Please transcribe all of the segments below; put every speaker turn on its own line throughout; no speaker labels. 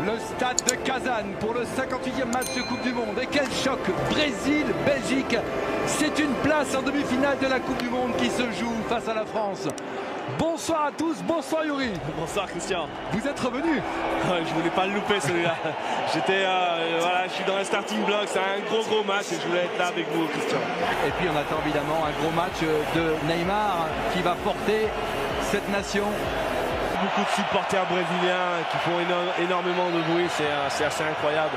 Le stade de Kazan pour le 58e match de Coupe du Monde. Et quel choc! Brésil-Belgique. C'est une place en demi-finale de la Coupe du Monde qui se joue face à la France. Bonsoir à tous, bonsoir Yuri.
Bonsoir Christian.
Vous êtes revenu.
Je voulais pas le louper celui-là. Je suis dans un starting block, c'est un gros match et je voulais être là avec vous Christian.
Et puis on attend évidemment un gros match de Neymar qui va porter cette nation.
Beaucoup de supporters brésiliens qui font énormément de bruit, c'est assez incroyable.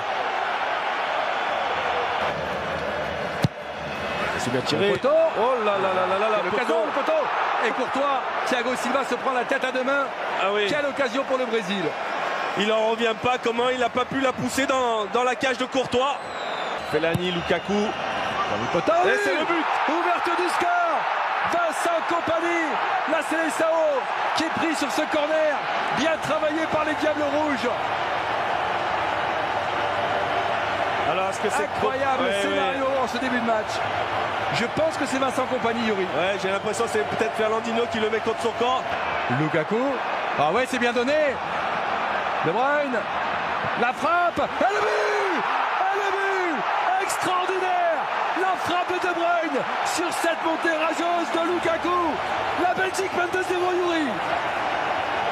C'est bien tiré.
Poteau.
Oh là là là là là,
le poteau. Et Courtois, Thiago Silva se prend la tête à deux mains.
Ah oui.
Quelle occasion pour le Brésil.
Il en revient pas, comment il n'a pas pu la pousser dans la cage de Courtois. Fellaini, Lukaku.
Le poteau.
Et c'est le but.
Ouverture du score. Vincent Kompany, la Seleção qui est pris sur ce corner. Bien travaillé par les Diables Rouges.
Alors, est-ce que c'est
incroyable scénario en ce début de match. Je pense que c'est Vincent Kompany, Yuri.
Ouais, j'ai l'impression que c'est peut-être Fernandinho qui le met contre son camp.
Lukaku. Ah ouais, c'est bien donné. De Bruyne. La frappe. Et le but. Et le but. Extraordinaire. La frappe de Bruyne sur cette montée rageuse de Lukaku. La Belgique mène 2-0, Yuri.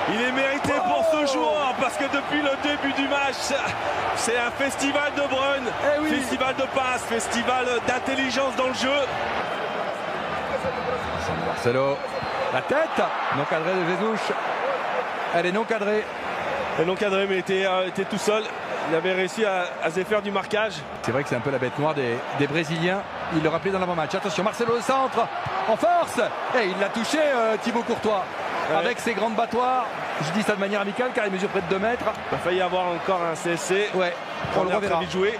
Il est mérité pour ce joueur parce que depuis le début du match, c'est un festival de Bruyne, festival de passes, festival d'intelligence dans le jeu.
Marcelo, la tête, non cadrée de Jesus. Elle est non cadrée.
Elle est non cadrée, mais était tout seul. Il avait réussi à se faire du marquage.
C'est vrai que c'est un peu la bête noire des Brésiliens. Il le rappelait dans l'avant-match. Attention, Marcelo au centre, en force. Et il l'a touché, Thibaut Courtois. Ouais. Avec ses grandes battoirs, je dis ça de manière amicale car il mesure près de 2 mètres.
Il a failli avoir encore un CSC.
Ouais, on le reverra.
Très vite joué.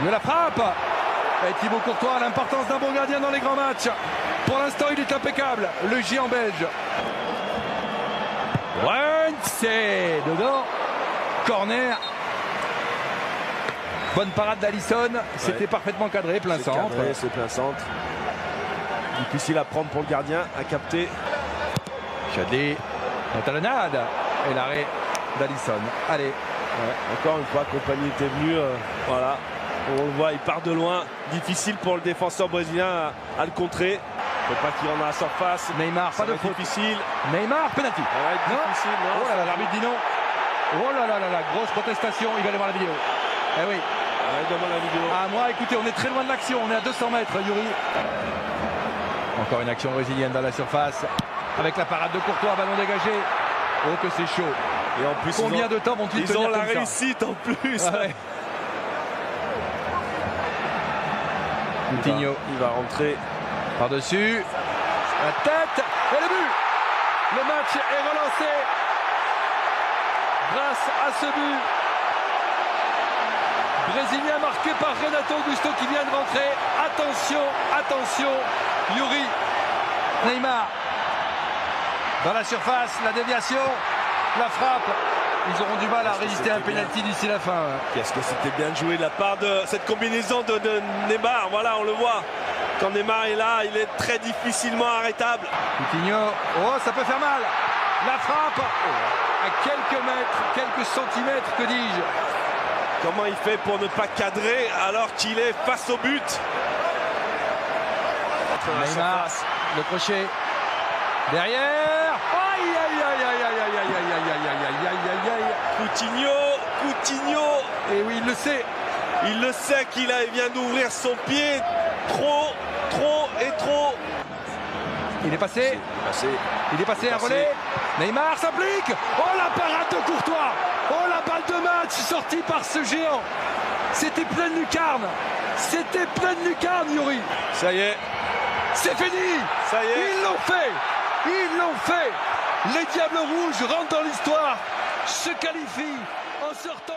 Il la frappe. Et Thibaut Courtois a l'importance d'un bon gardien dans les grands matchs. Pour l'instant, il est impeccable. Le géant belge. Ouais, c'est dedans. Corner. Bonne parade d'Alisson. C'était parfaitement cadré, plein centre.
C'est plein centre. Difficile à prendre pour le gardien, à capter.
Chadli, la talonnade et l'arrêt d'Alisson. Allez.
Ouais, encore une fois, Kompany était venu. Voilà. On le voit, il part de loin. Difficile pour le défenseur brésilien à le contrer. Il ne faut pas qu'il en a à la surface.
Neymar, pas de faute.
Difficile.
Neymar, penalty.
Difficile, non.
Oh là là, l'arbitre dit non. Oh là là là là, grosse protestation. Il va aller voir la vidéo. Eh oui.
La vidéo.
Ah, moi, écoutez, on est très loin de l'action. On est à 200 mètres, Yuri. Encore une action brésilienne dans la surface. Avec la parade de Courtois, ballon dégagé. Oh, que c'est chaud.
Et en plus,
combien de temps vont-ils tenir
comme ça? Ils ont la
réussite
en plus.
Ouais. Coutinho.
Il va rentrer
par-dessus. La tête. Et le but. Le match est relancé. Grâce à ce but. Brésilien marqué par Renato Augusto qui vient de rentrer. Attention, attention. Yuri. Neymar. Dans la surface, la déviation. La frappe. Ils auront du mal à résister à un pénalty d'ici la fin.
Qu'est-ce que c'était bien joué de la part de cette combinaison de Neymar. Voilà, on le voit. Quand Neymar est là, il est très difficilement arrêtable.
Coutinho. Oh, ça peut faire mal. La frappe. À quelques mètres, quelques centimètres, que dis-je.
Comment il fait pour ne pas cadrer alors qu'il est face au but?
Neymar, le crochet. Derrière. Aïe aïe aïe aïe aïe aïe aïe aïe aïe aïe aïe aïe aïe.
Coutinho.
Et oui, il le sait.
Il le sait qu'il vient d'ouvrir son pied. Trop.
Il est passé. Il est passé un relais. Neymar s'applique. Oh, la parade de Courtois. Oh, la balle de match sortie par ce géant. C'était pleine lucarne. C'était pleine lucarne, Yuri.
Ça y est.
C'est fini.
Ça y est.
Ils l'ont fait. Ils l'ont fait. Les Diables Rouges rentrent dans l'histoire. Se qualifient en sortant.